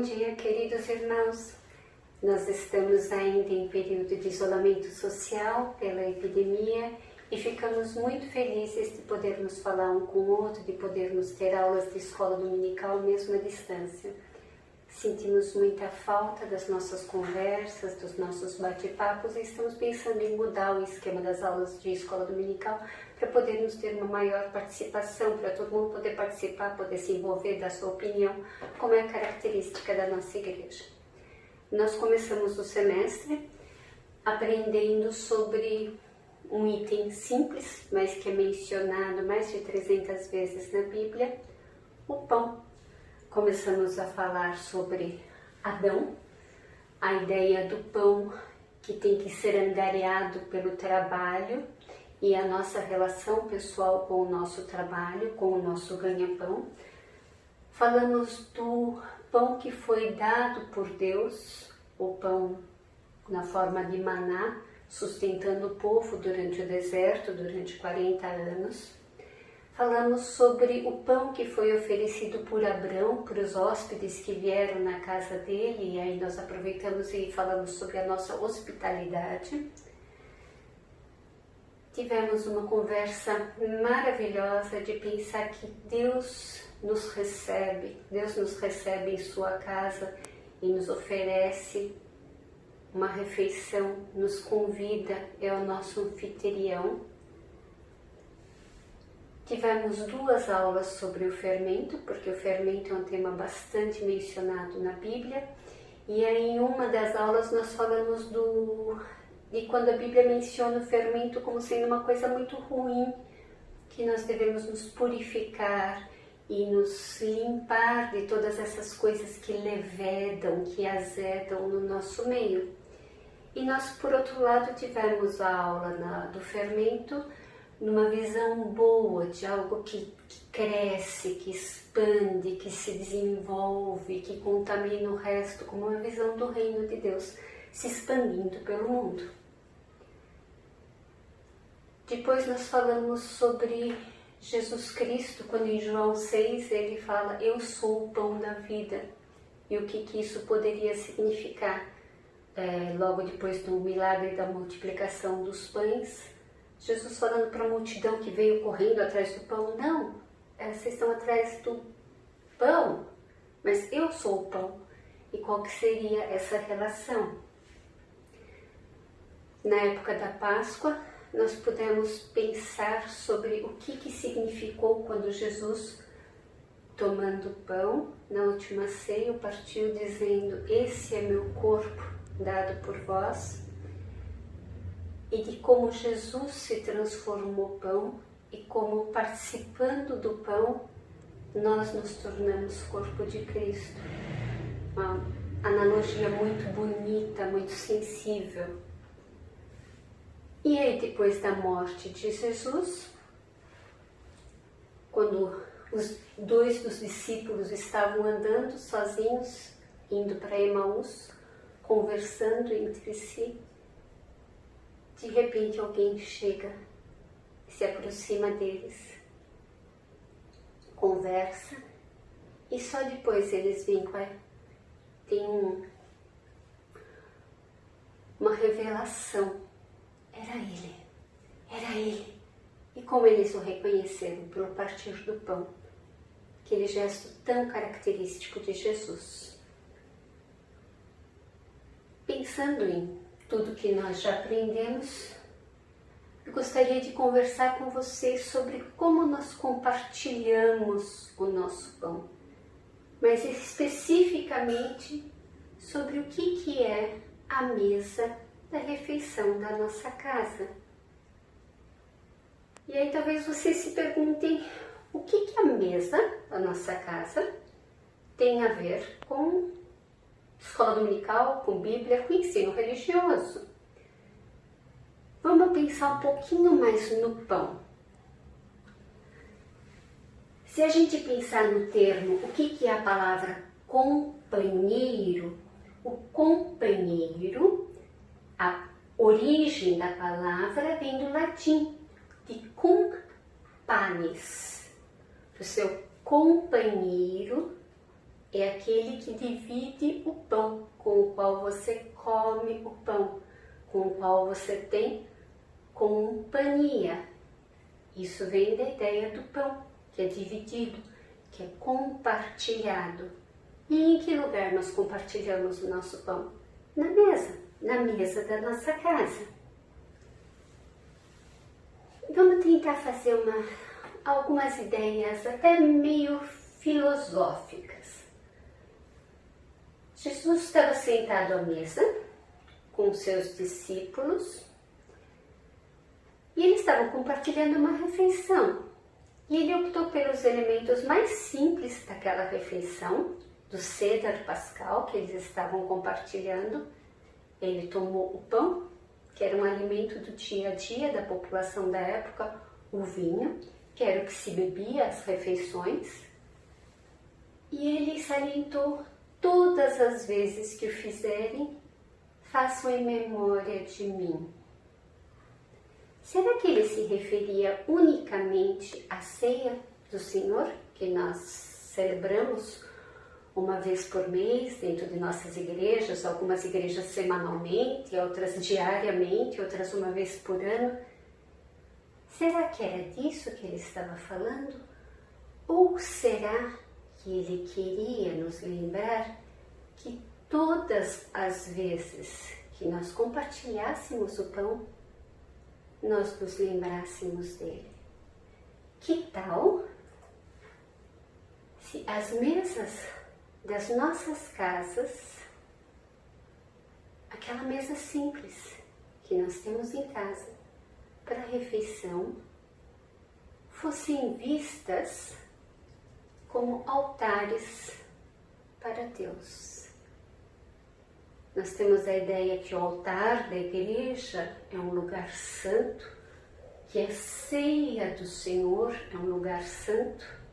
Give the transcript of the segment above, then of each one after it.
dia, queridos irmãos. Nós estamos ainda em período de isolamento social pela epidemia e ficamos muito felizes de podermos falar um com o outro, de podermos ter aulas de escola dominical mesmo à distância. Sentimos muita falta das nossas conversas, dos nossos bate-papos e estamos pensando em mudar o esquema das aulas de escola dominical para podermos ter uma maior participação, para todo mundo poder participar, poder se envolver, dar sua opinião, como é a característica da nossa igreja. Nós começamos o semestre aprendendo sobre um item simples, mas que é mencionado mais de 300 vezes na Bíblia, o pão. Começamos a falar sobre Adão, a ideia do pão que tem que ser angariado pelo trabalho e a nossa relação pessoal com o nosso trabalho, com o nosso ganha-pão. Falamos do pão que foi dado por Deus, o pão na forma de maná, sustentando o povo durante o deserto, durante 40 anos. Falamos sobre o pão que foi oferecido por Abrão para os hóspedes que vieram na casa dele, e aí nós aproveitamos e falamos sobre a nossa hospitalidade. Tivemos uma conversa maravilhosa de pensar que Deus nos recebe em sua casa e nos oferece uma refeição, nos convida, é o nosso anfitrião. Tivemos 2 aulas sobre o fermento, porque o fermento é um tema bastante mencionado na Bíblia, e aí em uma das aulas nós falamos de quando a Bíblia menciona o fermento como sendo uma coisa muito ruim, que nós devemos nos purificar e nos limpar de todas essas coisas que levedam, que azedam no nosso meio. E nós, por outro lado, tivemos a aula do fermento numa visão boa, de algo que cresce, que expande, que se desenvolve, que contamina o resto, como uma visão do reino de Deus se expandindo pelo mundo. Depois nós falamos sobre Jesus Cristo, quando em João 6 ele fala, eu sou o pão da vida, e o que isso poderia significar. Logo depois do milagre da multiplicação dos pães, Jesus falando para a multidão que veio correndo atrás do pão, não, vocês estão atrás do pão, mas eu sou o pão. E qual que seria essa relação? Na época da Páscoa, nós pudemos pensar sobre o que significou quando Jesus, tomando o pão, na última ceia, partiu dizendo, esse é meu corpo dado por vós, e de como Jesus se transformou pão e como participando do pão nós nos tornamos corpo de Cristo. Uma analogia muito bonita, muito sensível. E aí depois da morte de Jesus, quando os 2 dos discípulos estavam andando sozinhos, indo para Emaús, conversando entre si, de repente alguém chega e se aproxima deles, conversa, e só depois eles veem tem uma revelação. Era ele. E como eles o reconheceram? Pelo partir do pão, aquele gesto tão característico de Jesus. Pensando em tudo que nós já aprendemos, eu gostaria de conversar com vocês sobre como nós compartilhamos o nosso pão, mas especificamente sobre o que é a mesa da refeição da nossa casa. E aí talvez vocês se perguntem o que a mesa da nossa casa tem a ver com escola dominical, com Bíblia, com ensino religioso. Vamos pensar um pouquinho mais no pão. Se a gente pensar no termo, o que é a palavra companheiro, o companheiro, a origem da palavra vem do latim, de cum panis. O seu companheiro é aquele que divide o pão, com o qual você come o pão, com o qual você tem companhia. Isso vem da ideia do pão, que é dividido, que é compartilhado. E em que lugar nós compartilhamos o nosso pão? Na mesa da nossa casa. Vamos tentar fazer algumas ideias até meio filosóficas. Jesus estava sentado à mesa com seus discípulos e eles estavam compartilhando uma refeição. E ele optou pelos elementos mais simples daquela refeição, do Seder Pascal que eles estavam compartilhando. Ele tomou o pão, que era um alimento do dia a dia da população da época, o vinho, que era o que se bebia às refeições, e ele salientou: todas as vezes que o fizerem, façam em memória de mim. Será que ele se referia unicamente à ceia do Senhor, que nós celebramos uma vez por mês dentro de nossas igrejas, algumas igrejas semanalmente, outras diariamente, outras uma vez por ano? Será que era disso que ele estava falando? Ou será que ele queria nos lembrar que todas as vezes que nós compartilhássemos o pão, nós nos lembrássemos dele? Que tal se as mesas das nossas casas, aquela mesa simples que nós temos em casa para a refeição, fossem vistas como altares para Deus? Nós temos a ideia que o altar da igreja é um lugar santo, que a ceia do Senhor é um lugar santo.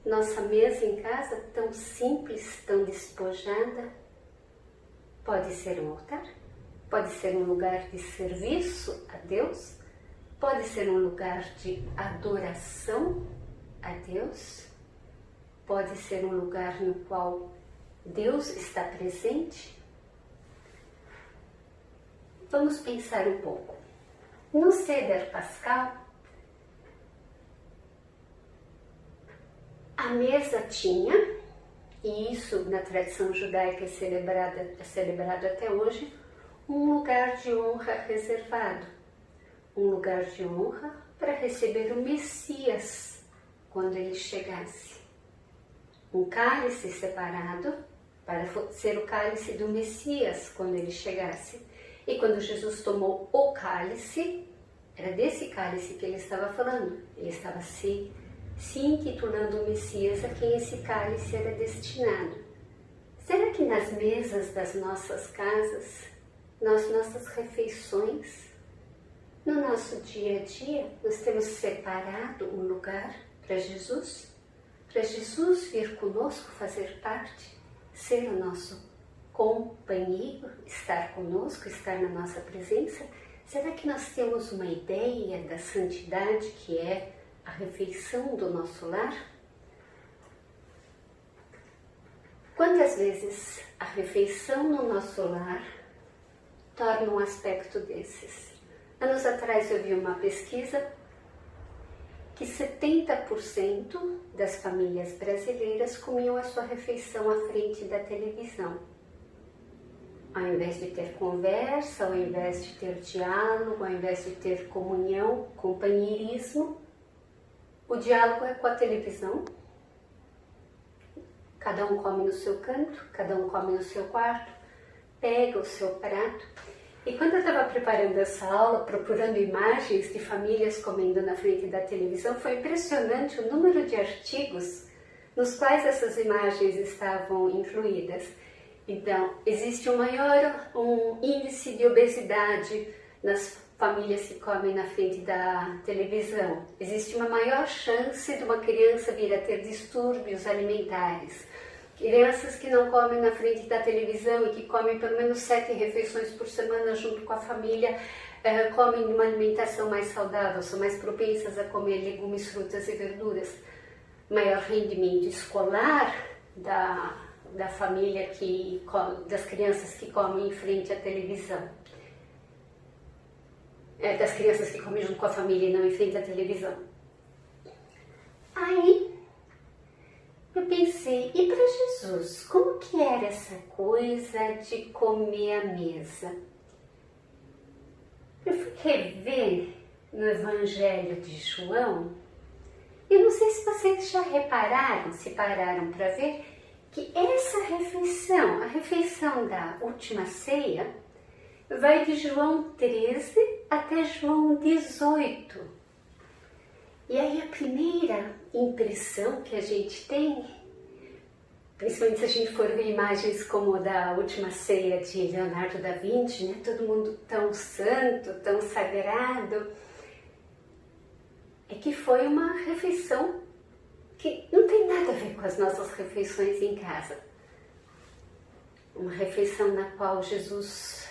Nossa mesa em casa, tão simples, tão despojada, pode ser um altar, pode ser um lugar de serviço a Deus, pode ser um lugar de adoração a Deus, pode ser um lugar no qual Deus está presente. Vamos pensar um pouco. No Seder Pascal, a mesa tinha, e isso na tradição judaica é celebrado até hoje, um lugar de honra reservado. Um lugar de honra para receber o Messias quando ele chegasse. Um cálice separado para ser o cálice do Messias quando ele chegasse. E quando Jesus tomou o cálice, era desse cálice que ele estava falando. Ele estava se intitulando o Messias a quem esse cálice era destinado. Será que nas mesas das nossas casas, nas nossas refeições, no nosso dia a dia, nós temos separado um lugar para Jesus? Para Jesus vir conosco, fazer parte, ser o nosso companheiro, estar conosco, estar na nossa presença? Será que nós temos uma ideia da santidade que é a refeição do nosso lar? Quantas vezes a refeição no nosso lar torna um aspecto desses? Anos atrás eu vi uma pesquisa que 70% das famílias brasileiras comiam a sua refeição à frente da televisão. Ao invés de ter conversa, ao invés de ter diálogo, ao invés de ter comunhão, companheirismo, o diálogo é com a televisão. Cada um come no seu canto, cada um come no seu quarto, pega o seu prato. E quando eu estava preparando essa aula, procurando imagens de famílias comendo na frente da televisão, foi impressionante o número de artigos nos quais essas imagens estavam incluídas. Então, existe um índice de obesidade nas famílias que comem na frente da televisão. Existe uma maior chance de uma criança vir a ter distúrbios alimentares. Crianças que não comem na frente da televisão e que comem pelo menos 7 refeições por semana junto com a família, comem uma alimentação mais saudável, são mais propensas a comer legumes, frutas e verduras. Maior rendimento escolar da família das crianças que comem em frente à televisão. Das crianças que comem junto com a família e não em frente à televisão. Aí eu pensei, e para Jesus, como que era essa coisa de comer à mesa? Eu fui rever no Evangelho de João, e não sei se vocês já repararam, se pararam para ver, que essa refeição, a refeição da última ceia, vai de João 13 até João 18. E aí a primeira impressão que a gente tem, principalmente se a gente for ver imagens como da última ceia de Leonardo da Vinci, né? Todo mundo tão santo, tão sagrado, é que foi uma refeição que não tem nada a ver com as nossas refeições em casa. Uma refeição na qual Jesus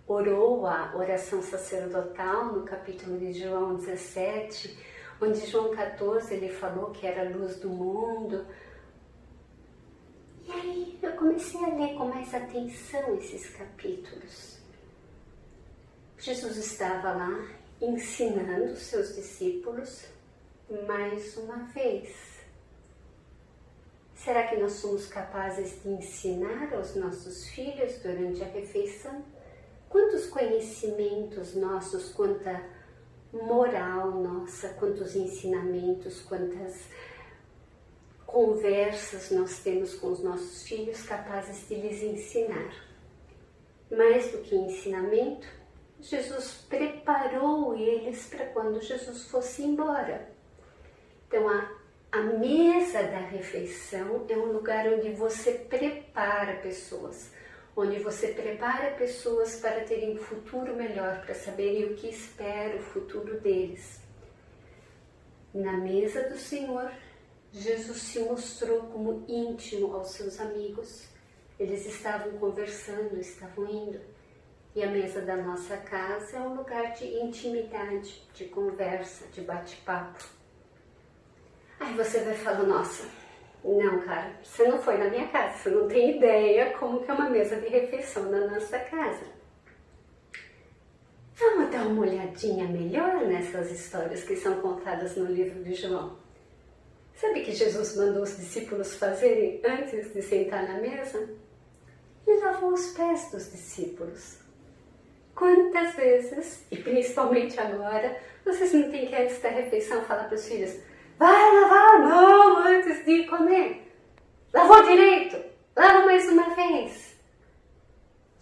orou a oração sacerdotal no capítulo de João 17, onde João 14 ele falou que era a luz do mundo. E aí eu comecei a ler com mais atenção esses capítulos. Jesus estava lá ensinando os seus discípulos mais uma vez. Será que nós somos capazes de ensinar aos nossos filhos durante a refeição? Quantos conhecimentos nossos, quanta moral nossa, quantos ensinamentos, quantas conversas nós temos com os nossos filhos capazes de lhes ensinar? Mais do que ensinamento, Jesus preparou eles para quando Jesus fosse embora. Então, a mesa da refeição é um lugar onde você prepara pessoas, onde você prepara pessoas para terem um futuro melhor, para saberem o que espera o futuro deles. Na mesa do Senhor, Jesus se mostrou como íntimo aos seus amigos. Eles estavam conversando, estavam indo. E a mesa da nossa casa é um lugar de intimidade, de conversa, de bate-papo. Aí você vai falar, nossa, não, cara, você não foi na minha casa, você não tem ideia como que é uma mesa de refeição na nossa casa. Vamos dar uma olhadinha melhor nessas histórias que são contadas no livro de João. Sabe o que Jesus mandou os discípulos fazerem antes de sentar na mesa? Ele lavou os pés dos discípulos. Quantas vezes, e principalmente agora, vocês não têm que antes da refeição falar para os filhos: vai lavar a mão antes de comer. Lavou direito. Lava mais uma vez.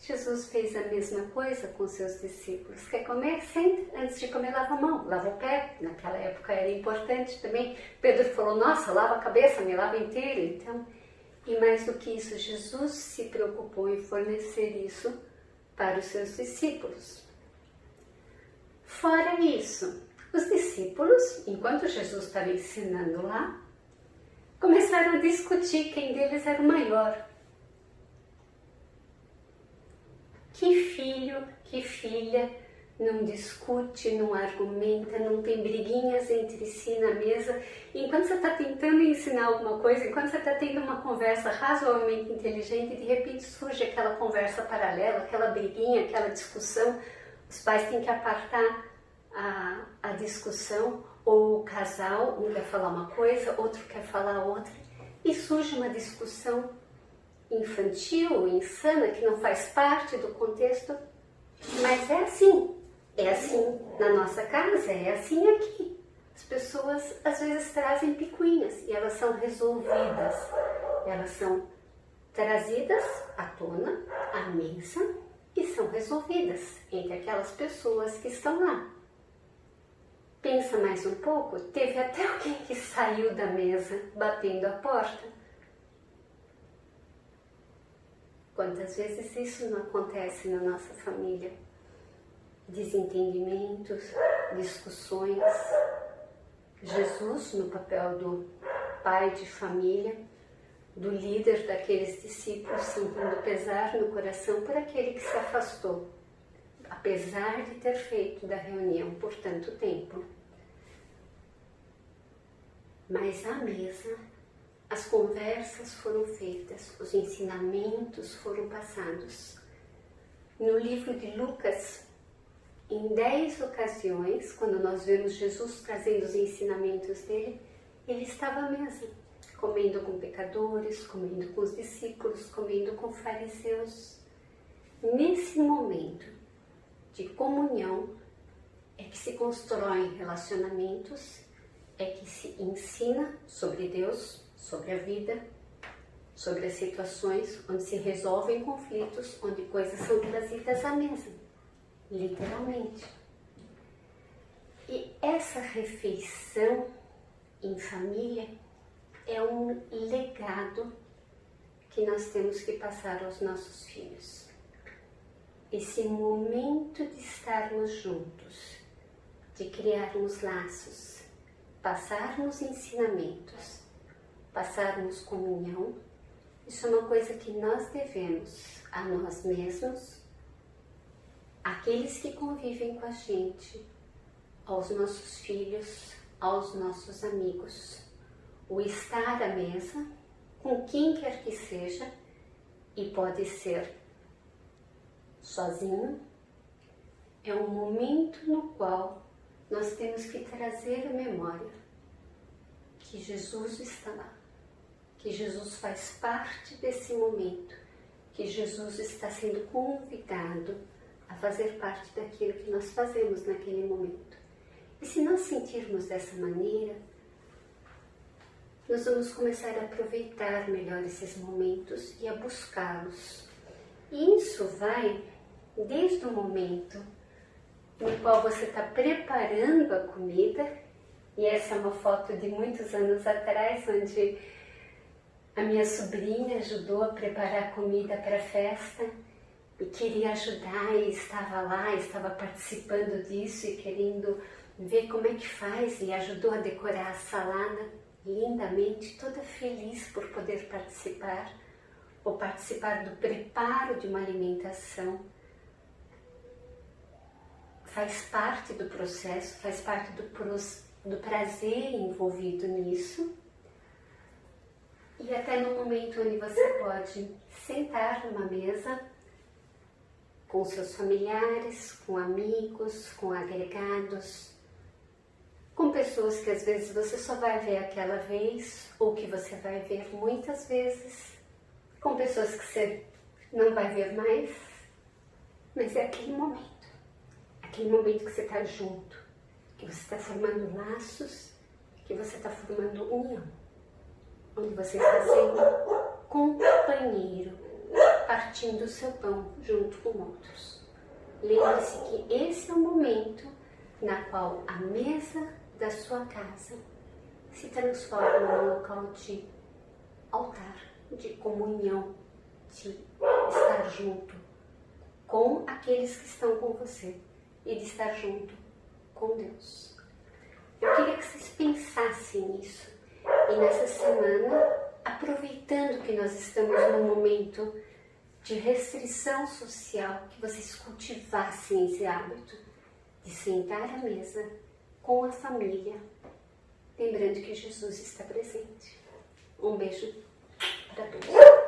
Jesus fez a mesma coisa com seus discípulos. Quer comer? Senta. Antes de comer, lava a mão. Lava o pé. Naquela época era importante também. Pedro falou, nossa, lava a cabeça, me lava inteira. Então, e mais do que isso, Jesus se preocupou em fornecer isso para os seus discípulos. Fora isso, os discípulos, enquanto Jesus estava ensinando lá, começaram a discutir quem deles era o maior. Que filho, que filha não discute, não argumenta, não tem briguinhas entre si na mesa. Enquanto você está tentando ensinar alguma coisa, enquanto você está tendo uma conversa razoavelmente inteligente, de repente surge aquela conversa paralela, aquela briguinha, aquela discussão. Os pais têm que apartar a discussão, ou o casal, um quer falar uma coisa, outro quer falar outra, e surge uma discussão infantil, insana, que não faz parte do contexto, mas é assim na nossa casa, é assim aqui. As pessoas às vezes trazem picuinhas e elas são resolvidas, elas são trazidas à tona, à mesa, e são resolvidas entre aquelas pessoas que estão lá. Pensa mais um pouco, teve até alguém que saiu da mesa batendo a porta. Quantas vezes isso não acontece na nossa família? Desentendimentos, discussões. Jesus, no papel do pai de família, do líder daqueles discípulos, sentindo pesar no coração por aquele que se afastou, apesar de ter feito da reunião por tanto tempo. Mas à mesa, as conversas foram feitas, os ensinamentos foram passados. No livro de Lucas, em 10 ocasiões, quando nós vemos Jesus trazendo os ensinamentos dele, ele estava à mesa, comendo com pecadores, comendo com os discípulos, comendo com fariseus. Nesse momento de comunhão é que se constroem relacionamentos, é que se ensina sobre Deus, sobre a vida, sobre as situações onde se resolvem conflitos, onde coisas são trazidas à mesa, literalmente. E essa refeição em família é um legado que nós temos que passar aos nossos filhos. Esse momento de estarmos juntos, de criarmos laços, passarmos ensinamentos, passarmos comunhão, isso é uma coisa que nós devemos a nós mesmos, àqueles que convivem com a gente, aos nossos filhos, aos nossos amigos. O estar à mesa, com quem quer que seja, e pode ser sozinho, é um momento no qual nós temos que trazer à memória que Jesus está lá, que Jesus faz parte desse momento, que Jesus está sendo convidado a fazer parte daquilo que nós fazemos naquele momento. E se nós sentirmos dessa maneira, nós vamos começar a aproveitar melhor esses momentos e a buscá-los. E isso vai desde o momento no qual você está preparando a comida, e essa é uma foto de muitos anos atrás, onde a minha sobrinha ajudou a preparar a comida para a festa e queria ajudar e estava lá, estava participando disso e querendo ver como é que faz, e ajudou a decorar a salada lindamente, toda feliz por poder participar, ou participar do preparo de uma alimentação. Faz parte do processo, faz parte do prazer envolvido nisso. E até no momento onde você pode sentar numa mesa com seus familiares, com amigos, com agregados, com pessoas que às vezes você só vai ver aquela vez, ou que você vai ver muitas vezes, com pessoas que você não vai ver mais, mas é aquele momento que você está junto, que você está formando laços, que você está formando união, onde você está sendo companheiro, partindo o seu pão junto com outros. Lembre-se que esse é o momento na qual a mesa da sua casa se transforma num local de altar, de comunhão, de estar junto com aqueles que estão com você e de estar junto com Deus. Eu queria que vocês pensassem nisso e nessa semana, aproveitando que nós estamos num momento de restrição social, que vocês cultivassem esse hábito de sentar à mesa com a família, lembrando que Jesus está presente. Um beijo para todos.